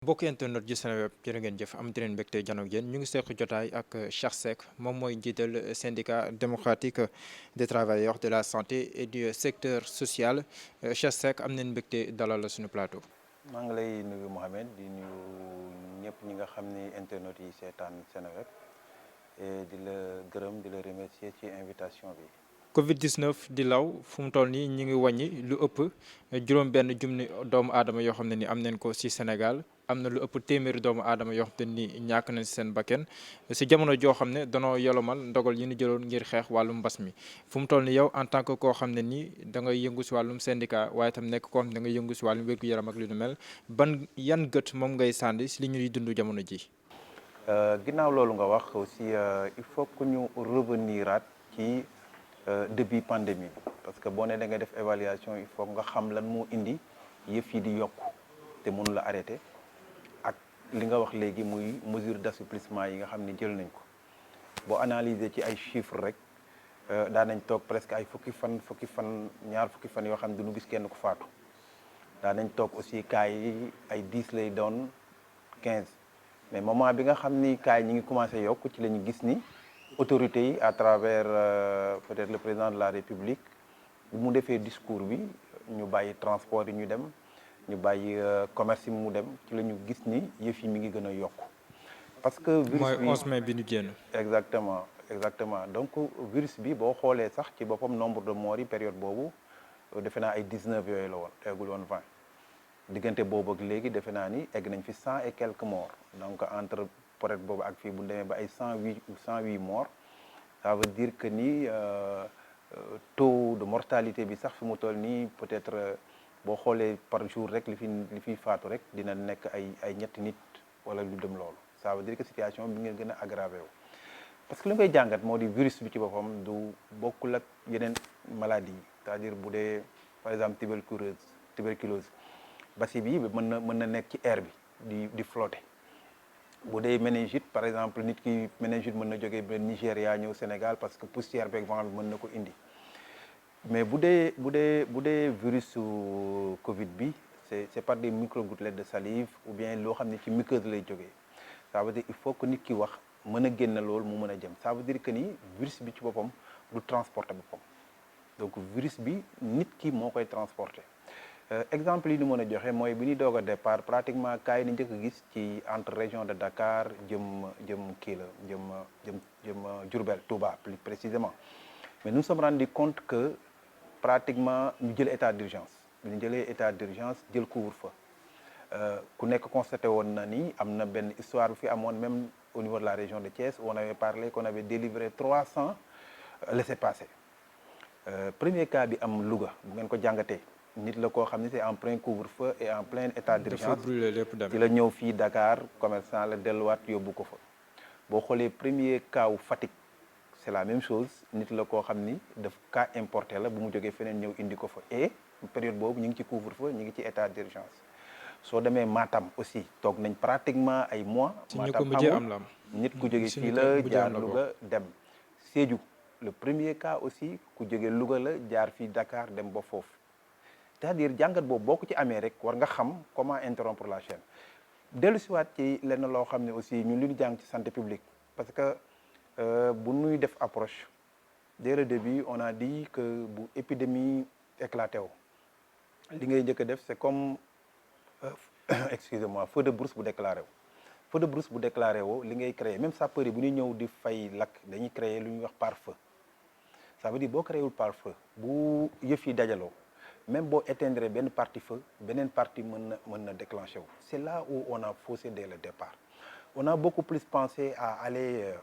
bokk internet ji Seneweb jërë ngeen jëf am leen mbégte jano ak yéen ñu ngi seq jotaay ak Cheikh Seck moom mooy njiital syndicat démocratique des travailleurs de la santé et du secteur social Cheikh Seck am nañ mbégte dalal la suñu plateau. maa ngi lay nuyu Mohamed di nuyu ñëpp ñi nga xam ni internet yi seetaan Seneweb et di la gërëm di la remercier ci invitation bi. Covid 19 di law fu mu toll nii ñu ngi wàññi lu ëpp juróom-benn junni doomu aadama yoo xam ne ni am nañ ko ci Sénégal am na lu ëpp téeméeri doomu aadama yoo xam ne ni ñàkk nañ ci seen bakken ci jamono joo xam ne danoo yolomal ndogal yi ñu jëloon ngir xeex wàllum mbas mi fu mu toll nii yow en tant que koo xam ne nii da ngay yëngu ci wàllum syndicat waaye tam nekk koo xam ne da ngay yëngu ci wàllum wér-gu-yaram ak lu nu mel ban yan gët moom ngay sànni ci li ñuy dund jamono ji. Ginnaaw loolu nga wax aussi il faut que ñu reveniraat ci. Depuis pandémie bi parce que boo nee da ngay def évaluation il faut nga xam lan moo indi yëf yi di yokk te mënu la arrêté ak li nga wax léegi muy mesure d'assouplissement yi nga xam ni jël nañ ko boo analyser ci ay chiffres rek daan nañ toog presque ay fukki fan ñaar fukki fan yoo xam ne duñu gis kenn ku faatu daan nañ toog aussi cas yi ay 10 lay doon 15 mais moment bi nga xam ni cas yi ñi ngi commencé yokk ci la ñu gis ni autorités yi à travers peut-être le président de la République bu mu defee discours bi ñu bàyyi transport yi ñu dem ñu bàyyi commerce yi mu dem ci la ñu gis ni yëf yi mi ngi gën a yokk parce que virus bi mooy 11 mai bi ñu génn. exactement donc virus bi boo xoolee sax ci boppam nombre de morts yi période boobu defe naa ay 19 yooyu la woon eggul woon 20 diggante boobu ak léegi defe naa ni egg nañ fi 100 et quelques morts donc entre peut-être boobu ak fii bu demee ba ay 108 morts ça veut dire que ni taux de mortalité bi sax fi mu toll nii peut-être boo xoolee par jour rek li fi faatu rek dina nekk ay ñetti nit wala lu dem loolu ça veut dire que situation bi ngeen gën a aggravé wu parce que li ngay jàngat moo di virus bi ci boppam du bokkul ak yeneen maladies yi c'est-à-dire bu dee par exemple tuberculose basi bi mën na nekk ci air bi di flotter bu dee méningite par exemple nit ki méningite mën na jógee ba Nigéria ñëw Sénégal parce que poussière beeg vent bi mën na ko indi mais bu dee virus Covid bi c'est par des microgouttelettes de salive ou bien loo xam ne ci muqueuse lay jógee ça veut dire il faut que nit ki wax mën a génn loolu mu mën a jëm ça veut dire que ni virus bi ci boppam du transporter boppam donc virus bi nit ki moo koy transporter. Exemple yi ñu mën a joxe mooy bi ñuy doog a départ pratiquement cas yi ni njëkk a gis ci entre région de Dakar jëm kii la jëm Diourbel Touba plus précisément mais nous nous sommes rendu compte que pratiquement ñu jël état d'urgence bi ñu jëlee état d'urgence jël couvre-feu ku nekk constaté woon na ni am na benn histoire bu fi amoon même au niveau de la région de Thiès où on avait parlé qu'on avait délivré 300 laissez-passer premier cas bi am Louga bu ngeen ko jàngatee nit la koo xam ne c'est en plein couvre-feu et en plein état d'urgence ci la ñëw fii Dakar commerçant la delluwaat yóbbu ko fa boo xoolee premier cas wu Fatick c'est la même chose nit la koo xam ni daf cas importé la bu mu jógee feneen ñëw indi ko fa et période boobu ñu ngi ci couvre-feu ñu ngi ci état d'urgence soo demee Matam aussi toog nañ pratiquement ay mois Matam amul nit ku jóge fii la jaar Louga dem Sédhiou le premier cas aussi ku jóge Louga la jaar fii Dakar dem ba foofu c'est-à-dire jàngat boobu boo ko ci amee rek war nga xam comment interrompre la chaîne dellu siwaat ci lenn loo xam ne aussi ñun li ñu jàng ci santé publique parce que bu ñuy def approche dès le début on a dit que bu épidémie éclaté wu li ngay njëkk a def c'est comme excusez-moi feu de brousse bu déclaré wu li ngay créer même sapeur yi bu ñuy ñëw di fay lakk dañuy créer lu ñuy wax pare-feu ça veut dire boo créé wul pare-feu bu yëf yi dajaloo même boo éteindre benn partie feu beneen partie mën na déclencher wu c'est là où on a faussé dès le départ on a beaucoup plus pensé à aller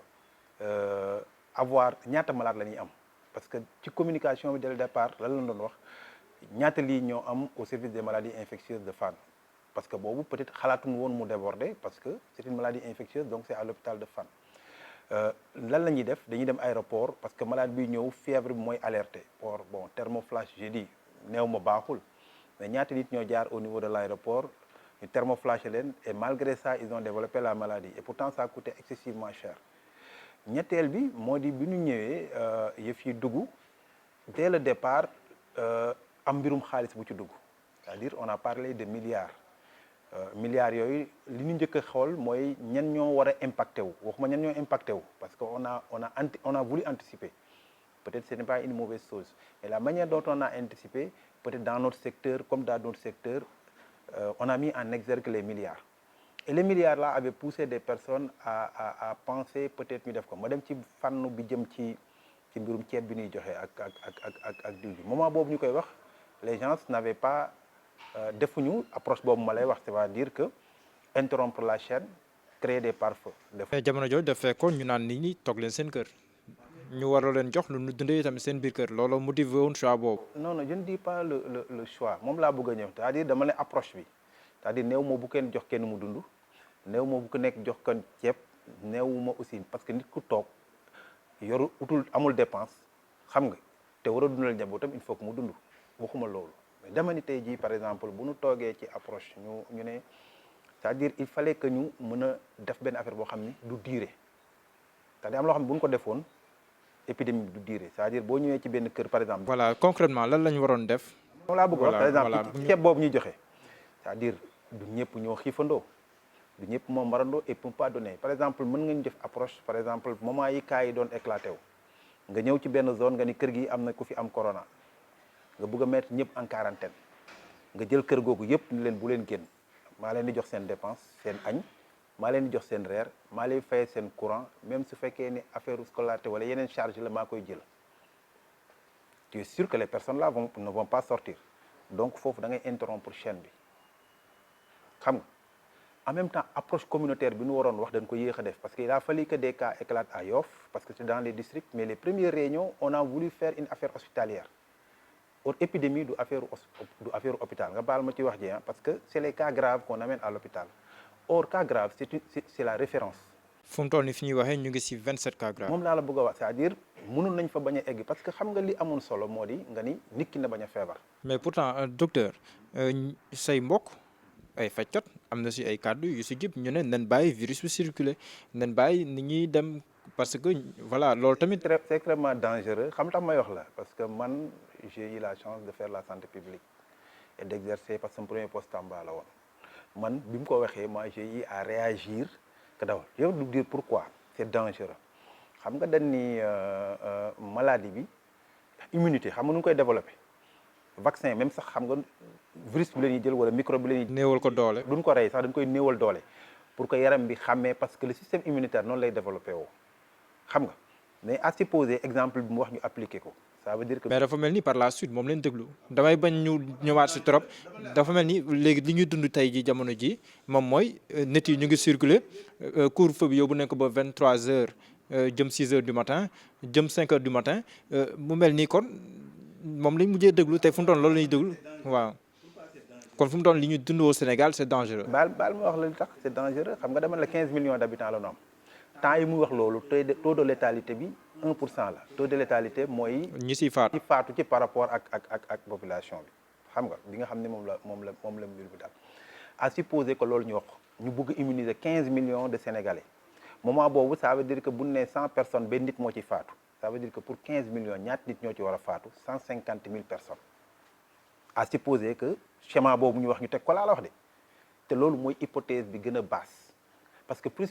avoir ñaata malade la ñuy am parce que ci communication bi dès le départ lan la doon wax ñaata lii ñoo am au service des maladies infectieuses de Fann parce que boobu peut-être xalaatuñu woon mu déborder parce que c'est une maladie infectieuse donc c'est à l'hôpital de Fann lan la ñuy def dañuy dem aéroport parce que malade bi ñëw fièvre bi mooy alerté pour bon thermoflash j'ai dit néew ma baaxul mais ñaata nit ñoo jaar au niveau de l'aéroport ñu thermoflashé leen et malgré ça ils ont développé la maladie et pourtant ça a coûté excessivement cher ñetteel bi moo di bi ñu ñëwee yëf yi dugg dès le départ am mbirum xaalis bu ci dugg c'est-à-dire on a parlé de milliards milliards yooyu li ñu njëkk a xool mooy ñan ñoo war a impacté wu waxuma ñan ñoo impacté wu parce que on a voulu anticiper peut-être ce n'est pas une mauvaise chose et la manière dont on a anticipé peut-être dans notre secteur comme dans d'autres secteurs on a mis en exergue les milliards et les milliards là avaient poussé des personnes à penser peut-être ñu def ko ma dem ci fànn bi jëm ci mbirum ceeb bi ñuy joxe ak diw bi moment boobu ñu koy wax les gens n'avaient pas defuñu approche boobu ma lay wax c'est-à-dire que interrompre la chaîne créer des pare-feux. mais jamono jooju daf fekkoon ñu naan nit ñi toog leen seen kër ñu waroo leen jox lu ñu dundee tamit seen biir kër loolu motivé woon choix boobu. non je ne dis pas le choix moom laa bëgg a ñëw c'est-à-dire dama ne approche bi c'est-à-dire néew ma bu kenn jox kenn mu dund néew ma bu ko nekk jox kenn ceeb néew ma aussi parce que nit ku toog yoru amul dépense xam nga te war a dundal njabootam il faut que mu dund waxuma loolu. dama ni tey jii par exemple bu ñu toogee ci approche ñu ne c'est-à-dire il fallait que ñu mën a def benn affaire boo xam ni du durer c'est-à-dire am loo xam ne bu ñu ko defoon épidémie bi du durer c'est-à-dire boo ñëwee ci benn kër par exemple. voilà concrètement lan la ñu waroon def. moom laa bëgg wax par exemple ceeb boobu ñuy joxe c'est-à-dire du ñëpp ñoo xiifandoo du ñëpp moo marandoo et pour pas donner par exemple mën nga ñu def approche par exemple moment yi cas yi doon éclaté wu nga ñëw ci benn zone nga ni kër gi am na ku fi am corona. nga bëgg a mettre ñëpp en quarantaine nga jël kër googu yëpp ni leen bu leen génn maa leen di jox seen dépense seen añ maa leen di jox seen reer maa leen fay seen courant même su fekkee ni affaire scolarité wala yeneen charge la maa koy jël tu es sûr que les personnes là ne vont pas sortir donc foofu da ngay interrompre chaîne bi xam nga en même temps approche communautaire bi ñu waroon wax dañ ko yéex a def parce que il a fallu que des cas éclatent à Yoff parce que c'est dans les districts mais les premières réunions on a voulu faire une affaire hospitalière. Or épidémie du affaire hôpital nga baal ma ci wax ji parce que c'est les cas graves qu'on amène à l'hôpital or cas grave c'est la référence. fu mu toll nii fi ñuy waxee ñu ngi ci 27 cas graves. moom laa la bëgg a wax c'est-à-dire mënoon nañ fa bañ a egg parce que xam nga li amoon solo moo di nga ni nit ki na bañ a feebar. mais pourtant docteur say mbokk ay fajkat am na ci ay kàddu yu ci jib ñu ne nañ bàyyi virus bi circuler nañ bàyyi nit ñi dem parce que voilà loolu tamit. c'est extrêmement dangereux xam tax may wax la parce que man. J'ai eu la chance de faire la santé publique et d'exercer parce que mon premier poste Tamba la woon man bi mu ko waxee moi j'ai eu à réagir que dawal yow du dire pourquoi c'est dangereux xam nga dañ ni maladie bi immunité xam nga nu koy développer vaccin même sax xam nga virus bi la ñuy jël wala microbe bi la ñuy néewal ko doole duñ ko rey sax dañ koy néewal doole pour que yaram bi xàmmee parce que le système immunitaire noonu lay développé woo xam nga mais à supposer exemple bi mu wax ñu appliquer ko ça veut dire que. mais dafa mel ni par la suite moom leen déglu damay bañ ñu ñëwaat si trop dafa mel ni léegi li ñuy dund tey ji jamono ji moom mooy nit yi ñu ngi circuler couvre-feu bi yóbbu nañ ko ba 23h jëm 6h du matin jëm 5h du matin mu mel ni kon moom lañ mujjee déglu te fu mu doon loolu la ñuy déglu waaw kon fu mu doon li ñuy dund au Sénégal c'est dangereux. baal ma wax la li tax c'est dangereux xam nga dama la 15 millions d'habitants la ñu am temps yi muy wax loolu taux de létalité bi 1% la taux de létalité mooy. ñi siy faatu ci par rapport ak population bi xam nga bi nga xam ne moom la mbir bi daal à supposer que loolu ñu wax ñu bëgg immuniser 15 millions de Sénégalais moment boobu ça veut dire que bu ñu nee 100 personnes benn nit moo ci faatu ça veut dire que pour 15 millions ñaata nit ñoo ci war a faatu 150 000 personnes à supposer que schéma boobu ñu wax ñu teg ko laa la wax de te loolu mooy hypothèse bi gën a basse parce que plus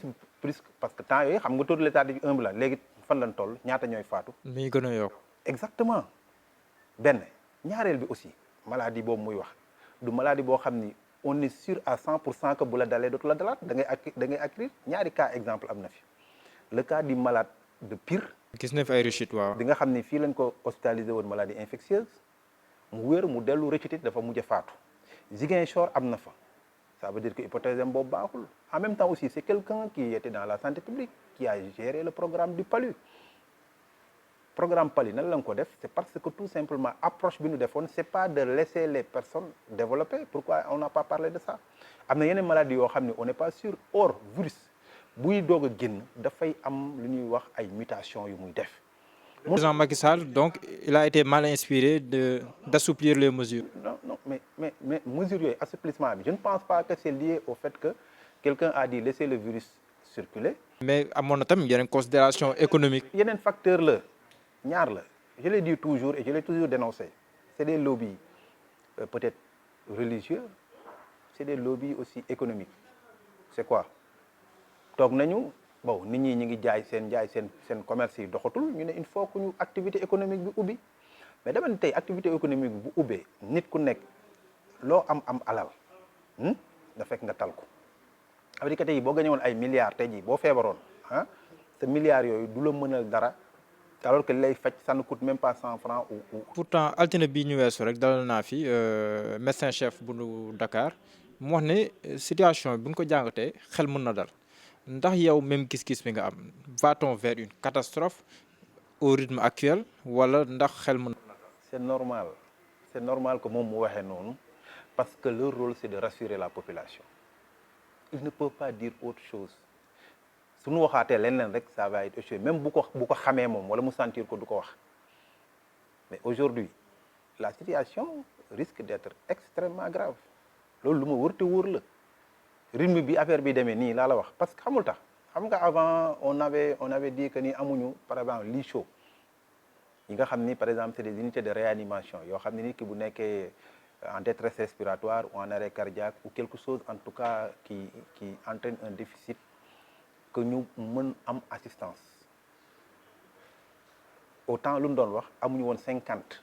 parce que temps yooyu xam nga taux de létalité bi 1 la léegi fan lañ toll ñaata ñooy faatu. mi ngi gën a yokk. exactement benn ñaareel bi aussi maladie boobu muy wax du maladie boo xam ni on est sûr à 100% que bu la dalee dootu la dalaat da ngay acquérir ñaari cas exemple am na fi le cas du malade de Pire. gis na fi ay rechute waaw. di nga xam ni fii lañ ko hospitalisé woon maladie infectieuse mu wér mu dellu rechute dafa mujj a faatu Ziguinchor am na fa ça veut dire que hypothèse am boobu baaxul en même temps aussi c'est quelqu'un qui était dans la santé publique qui a géré le programme du PALU. programme PALU nan la nga ko def c'est parce que tout simplement approche bi ñu defoon c'est pas de laisser les personnes développer pourquoi on n'a pas parlé de ça am na yeneen maladies yoo xam ne on n'est pas sûr or virus buy doog a génn dafay am lu ñuy wax ay mutations yu muy def. Président Macky Sall donc il a été mal inspiré d'assouplir les mesures. non mais mesures yooyu assouplissement bi je ne pense pas que c'est lié au fait que quelqu'un a dit laisser le virus circuler. mais amoon na tamit yeneen considération économique. yeneen facteur la. ñaar la je l'ai dit toujours et je l'ai toujours dénoncé c'est des lobbies peut-être religieux c'est des lobbies aussi économiques. C'est quoi toog nañu bon nit ñi ñi ngi jaay seen commerce yi doxatul ñu ne il faut que ñu activité économique bi ubbi mais dama ne tey activité économique bu ubbee nit ku nekk loo am alal nga fekk nga tal ko ça veut dire que tey boo gañe woon ay milliards tey jii boo feebaroon te milliards yooyu du la mënal dara alors que lay faj ça ne coûte même pas 100 francs ou. pourtant altine bii ñu weesu rek dalal naa fi médecin chef bu Dakar mu wax ne situation bi nga ko jàngatee xel mën na dal ndax yow même gis-gis bi nga am va-t-on vers une catastrophe au rythme actuel wala ndax xel mën na. c'est normal que moom mu waxee noonu parce que leur rôle c'est de rassurer la population ils ne peuvent pas dire autre chose suñu waxaatee leneen rek ça va être autre chose même bu ko xamee moom wala mu sentir ko du ko wax mais aujourd'hui la situation risque d'être extrêmement grave loolu lu ma wër te wóor la rythme bi affaire bi demee nii laa la wax parce que xamul tax xam nga avant on avait dit que ni amuñu par exemple lits chauds yi nga xam ni par exemple c'est des unités de réanimation yoo xam ne nit ki bu nekkee en détresse respiratoire ou en arrêt cardiaque ou quelque chose en tout cas qui entraîne un déficit que ñu mën am assistance autant lu mu doon wax amuñu woon 50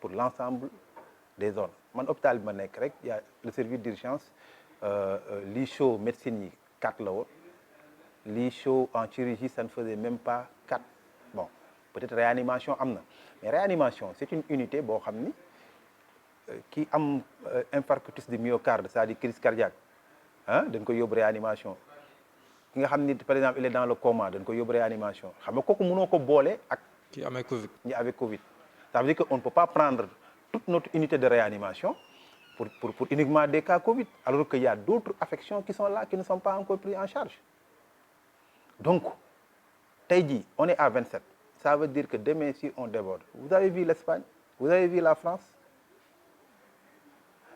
pour l'ensemble des zones man hôpital bi ma nekk rek y a le service d'urgence lits chauds médecine yi 4 la woon lits chauds en chirurgie ça ne faisait même pas 4 bon peut-être réanimation am na mais réanimation c'est une unité boo xam ni ki am infarctus du myocarde c'est-à-dire crise cardiaque dañ koy yóbbu réanimation ki nga xam ni par exemple il est dans le coma dañ koy yóbbu réanimation xam nga kooku mënoo ko boole ak ki amee Covid. ñi avec Covid ça veut dire que on ne peut pas prendre toute notre unité de réanimation pour uniquement des cas Covid alors qu'il y a d'autres affections qui sont là qui ne sont pas encore prises en charge donc tey jii on est à 27 ça veut dire que demain si on déborde vous avez vu l'Espagne vous avez vu la France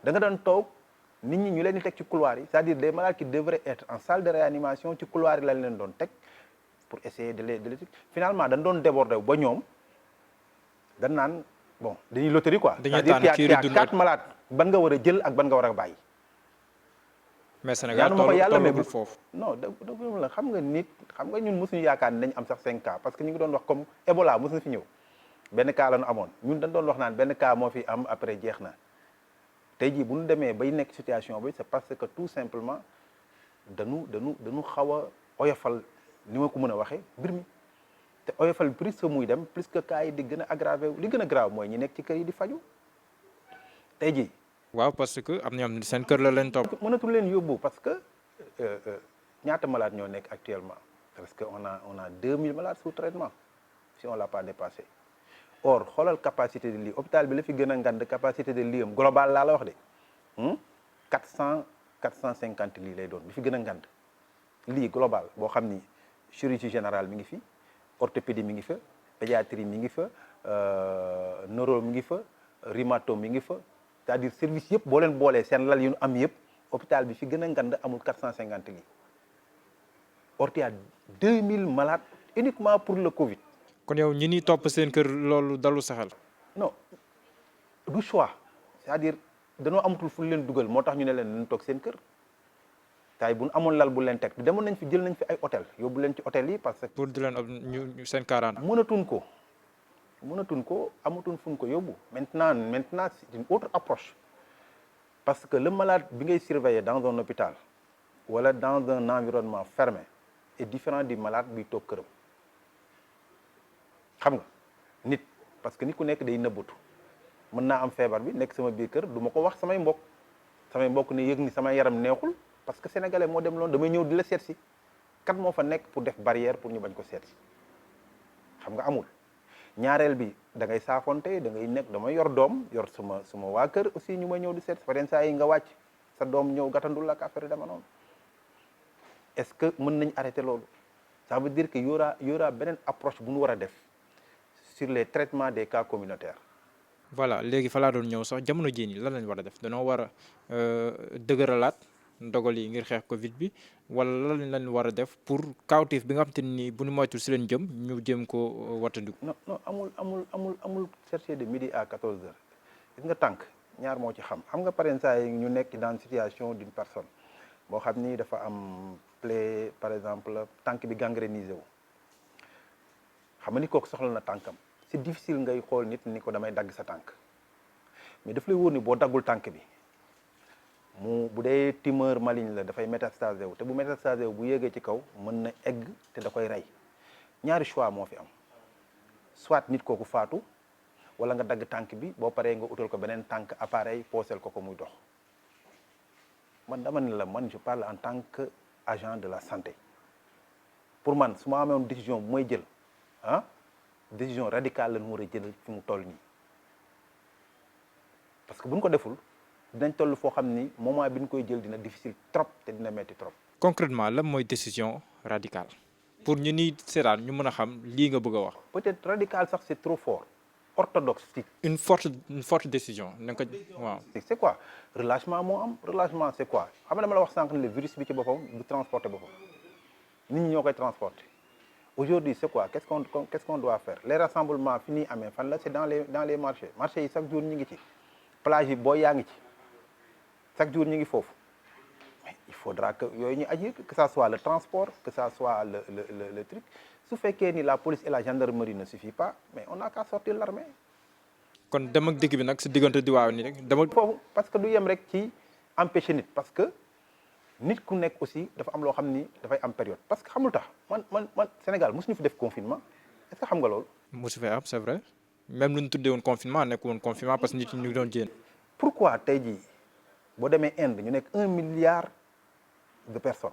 da nga doon toog nit ñi ñu leen di teg ci couloir yi c'est-à-dire des malades qui devraient être en salle de réanimation ci couloir yi lañ leen doon teg pour essayer de les finalement dañ doon déborder ba ñoom dañ naan bon dañuy loterie quoi. c'est-à-dire qu'il y a 4 malades ban nga war a jël ak ban nga war a bàyyi. mais Sénégal tollagul foofu. non dëgg la xam nga nit xam nga ñun mosuñu yaakaar ne dañ am sax 5 cas parce que ñu ngi doon wax comme Ebola mos na fi ñëw benn cas la ñu amoon ñun dañ doon wax naan benn cas moo fi am après jeex na. tey jii bu ñu demee bay nekk situation bi c'est parce que tout simplement dañu xaw a oyofal ni ma ko mën a waxee mbir mi te oyofal plus que muy dem plus que cas yi di gën a aggravé li gën a grave mooy ñi nekk ci kër yi di faju tey jii. waaw parce que am na ñoom seen kër la leen topp. mënatul leen yóbbu parce que ñaata malades ñoo nekk actuellement parce que on a 2000 malades sous traitement si on l'a pas dépassé. or xoolal capacité de lit hôpital bi la fi gën a ngand capacité de lit am global laa la wax de 450 lits lay doon bi fi gën a ngand lii global boo xam ni chirurgie générale mi ngi fi orthopédie mi ngi fa pédiatrie mi ngi fa neuro mi ngi fa rhumato mi ngi fa c'est-à-dire service yëpp boo leen boolee seen lal yu ñu am yëpp hôpital bi fi gën a ngand amul 450 lits or il y a 2000 malades uniquement pour le Covid. kon yow ñi ni topp seen kër loolu dalu saxal. non du choix c'est-à-dire dañoo amatul fu leen dugal moo tax ñu ne leen nañ toog seen kër tay bu ñu amoon lal bu leen teg demoon nañ fi jël nañ fi ay hôtel yóbbu leen ci hôtel yi parce que. pour di leen ñu seen 40. mënatuñ ko amatuñ fu ñu ko yóbbu maintenant c'est une autre approche parce que le malade bi ngay surveiller dans un hôpital wala dans un environnement fermé est différent du malade bi toog këram. xam nga nit parce que nit ku nekk day nëbbatu mën naa am feebar bi nekk sama biir kër du ma ko wax samay mbokk ne yëg ni sama yaram neexul parce que sénégalais moo dem loolu damay ñëw di la seet si kat moo fa nekk pour def barrière pour ñu bañ ko seet si xam nga amul ñaareel bi da ngay saafonte da ngay nekk damay yor doom yor suma waa kër aussi ñu may ñëw di seet si par saa yi nga wàcc sa doom ñëw gàttandul ak affaire dama noonu est-ce que mën nañ arrêter loolu ça veut dire que y aura beneen approche bu ñu war a def sur les traitements des cas communautaires. voilà léegi fa laa doon ñëw sax jamono jii nii lan lañ war a def danoo war a dëgëralaat ndogal yi ngir xeex Covid bi wala lan lañ war a def pour kawteef bi nga xam te ni bu ñu moytul si leen jëm ñu jëm ko wattandiku. non amul chercher de midi à 14h gis nga tànk ñaar moo ci xam nga pareen saa yi ñu nekk dans situation d'une personne boo xam ni dafa am plaie par exemple tànk bi gangrénisé wu xam nga ni kooku soxla na tànkam c'est difficile ngay xool nit ni ko damay dagg sa tànk mais daf lay wóor ni boo daggul tànk bi bu dee tumeur maligne la dafay métastasé wu te bu métastasé wu bu yéegee ci kaw mën na egg te da koy rey ñaari choix moo fi am soit nit kooku faatu wala nga dagg tànk bi boo paree nga utal ko beneen tànk appareil poosel ko muy dox man dama ne la man je parle en tant que agent de la santé pour man su ma amoon décision bu may jël décision radicale la ñu war a jël fi mu toll nii parce que bu ñu ko deful dinañ toll foo xam ni moment bi ñu koy jël dina difficile trop te dina metti trop. concrètement lan mooy décision radicale pour ñu ni seetaan ñu mën a xam lii nga bëgg a wax. peut-être radical sax c'est trop fort orthodoxe. une forte décision na nga ko waaw. c'est quoi relâchement moo am relâchement c'est quoi xam nga dama la wax sànq ne le virus bi ci boppam du transporter boppam nit ñi ñoo koy transporter aujourd'hui c'est quoi qu'est-ce qu'on doit faire les rassemblements fi ñuy amee fan la c'est dans les marchés yi chaque jour ñu ngi ci plage yi boo yaa ngi ci chaque jour ñu ngi foofu mais il faudra que yooyu ñu agir que ça soit le transport que ça soit le truc su fekkee ni la police et la gendarmerie ne suffit pas mais on n'a qu'à sortir l'armée. kon dem ak dëkk bi nag si diggante diwaan ni rek dama. foofu parce que du yem rek ci empêcher nit parce que nit ku nekk aussi dafa am loo xam ni dafay am période parce que xamul tax man Sénégal mosuñu fi def confinement est-ce que xam nga loolu. mosu fee am c'est vrai même lu ñu tuddee woon confinement nekk woon confinement parce que nit ñi ñu ngi doon jéem. pourquoi tey jii boo demee Inde ñu nekk 1 milliard de personnes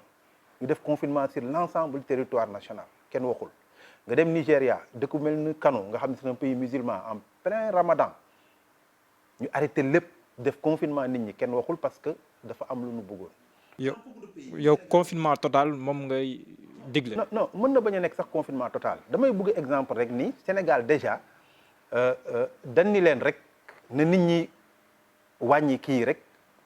ñu def confinement sur l'ensemble du territoire national kenn waxul nga dem Nigéria dëkk bu mel ni Kano nga xam ne c'est un pays musulman en plein Ramadan ñu arrêté lépp def confinement nit ñi kenn waxul parce que dafa am lu ñu bëggoon. yow confinement total moom ngay digle. non mën na bañ a nekk sax confinement total damay bëgg exemple rek ni Sénégal déjà dañ ni leen rek na nit ñi wàññi kii rek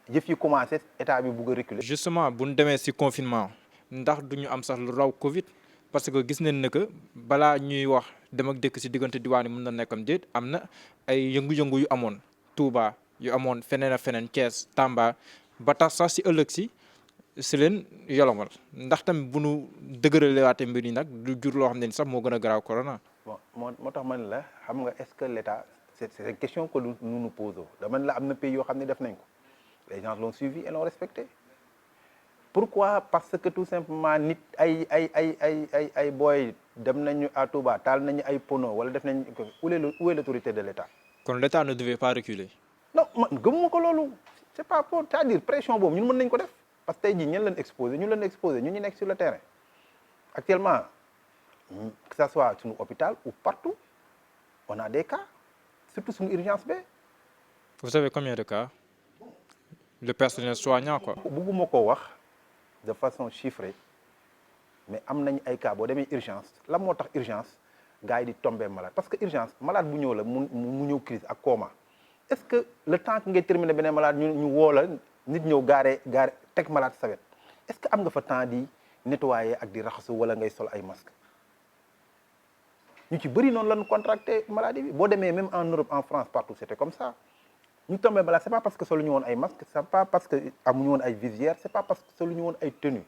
yëf yi commencé état bi bëgg a reculer. justement bu ñu demee ci confinement ndax du ñu am sax lu raw Covid parce que gis nañ ne que balaa ñuy wax dem ak dëkk ci diggante diwaan yi mën na nekkam déet am na ay yëngu-yëngu yu amoon Touba yu amoon feneen ak feneen Thiès Tamba ba tax sax ci ëllëg si leen yolomal ndax tamit bu nu dëgëralewaatee mbir yi nag du jur loo xam ne ni sax moo gën a garaaw corona. bon moo tax man la xam nga est-ce que l'État c'est une question que nous nous posons dama la am na pays yoo xam ne def nañ ko les gens l'ont suivi et l'ont respecté pourquoi parce que tout simplement nit ay booy dem nañu à Touba taal nañu ay pono wala def nañ où est l'autorité de l'État. kon l'État ne devait pas reculer. non man gëmuma ko loolu c'est pas pour c'est-à-dire pression boobu ñun mën nañ ko def parce que tey jii ñen leen exposé ñu nekk sur le terrain actuellement que ça soit suñu hôpital ou partout on a des cas surtout suñu urgence B. vous avez combien de cas le personnel soignant quoi. bëgguma ko wax de façon chiffrée mais am nañ ay cas boo demee urgence lan moo tax urgence gars yi di tomber malade parce que urgence malade bu ñëw la mu ñëw crise ak coma est-ce que le temps que ngay terminer beneen malade ñu woo la nit ñëw gaare teg malade sa wet est-ce que am nga fa temps di nettoyer ak di raxasu wala ngay sol ay masque ñu ci bëri noonu lañu contracté maladie bi boo demee même en Europe en France partout c'était comme ça ñu tombé malade c'est pas parce que solu ñu woon ay masque c'est pas parce que amuñu woon ay visière c'est pas parce que solu ñu woon ay tenue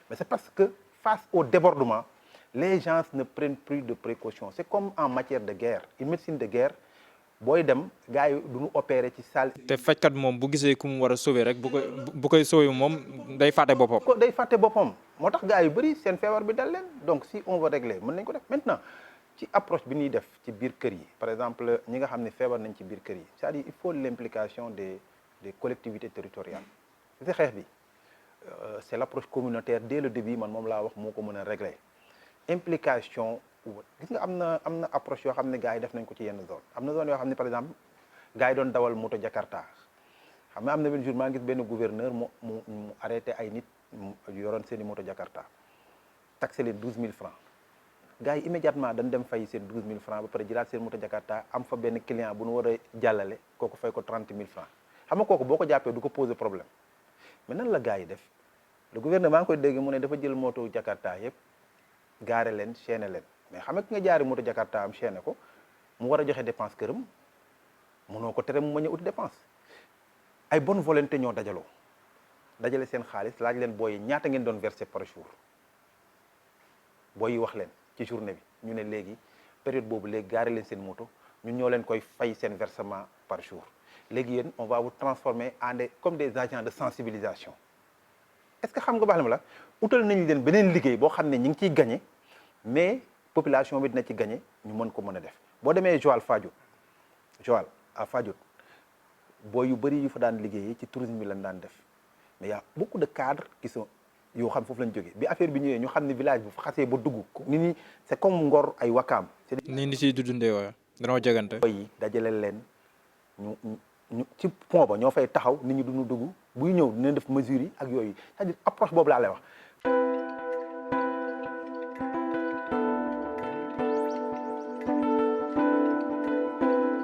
mais c'est parce que face au débordement les gens ne prennent plus de précautions c'est comme en matière de guerre une médecine de guerre booy dem gars yi du ñu opérer ci salle. te fajkat moom bu gisee ku mu war a sauver rek bu koy sauver moom day fàtte boppam. day fàtte boppam moo tax gars yu bëri seen feebar bi dal leen donc si on veut régler mën nañ ko def maintenant ci approche bi ñuy def ci biir kër yi par exemple ñi nga xam ne feebar nañ ci biir kër yi c'est-à-dire il faut l'implication des collectivités territoriales ci xeex bi c'est l'approche communautaire dès le début man moom laa wax moo ko mën a régler implication. gis nga am na approche yoo xam ne gars yi def nañ ko ci yenn zone am na zone yoo xam ne par exemple gars yi doon dawal moto Jakarta xam nga am na benn jour maa ngi gis benn gouverneur mu arrêté ay nit yoroon seen i moto Jakarta taxé leen 12 000 francs gars yi immédiatement dañ dem fay seen 12 000 francs ba pare jëlaat seen moto Jakarta am fa benn client bu nu war a jàllale kooku fay ko 30 000 francs xam nga kooku boo ko jàppee du ko poser problème mais nan la gars yi def le gouverneur maa ngi koy dégg mu ne dafa jël moto Jakarta yëpp gaare leen chaîné leen mais xam nga ki nga jaari moto Jakarta am chaîné ko mu war a joxe dépense këram mënoo ko tere mu mën a uti dépense ay bonne volonté ñoo dajale seen xaalis laaj leen booy yi ñaata ngeen doon verser par jour booy yi wax leen ci journée bi ñu ne léegi période boobu léegi gaare leen seen moto ñun ñoo leen koy fay seen versement par jour léegi yéen on va vous transformer en comme des agents de sensibilisation est-ce que xam nga baax na la utal nañ leen beneen liggéey boo xam ne ñi ngi ciy gagné mais population bi dina ci gagné ñu mën ko mën a def boo demee Joal Fadiouth Joal à Fadiouth boo yu bëri yu fa daan liggéeyee ci tourisme bi lañ daan def mais y a beaucoup de cadres qui sont yoo xam foofu lañ jógee bi affaire bi ñëwee ñu xam ne village bu fa xasee ba dugg nit ñi c'est comme Ngor ay Wakaam. ni ni ciy dundee waaye danoo jagante. booy yi dajale leen ñu ci pont ba ñoo fay taxaw nit ñi duñu dugg buy ñëw dina def mesures yi ak yooyu c'est-à-dire approche boobu laa lay wax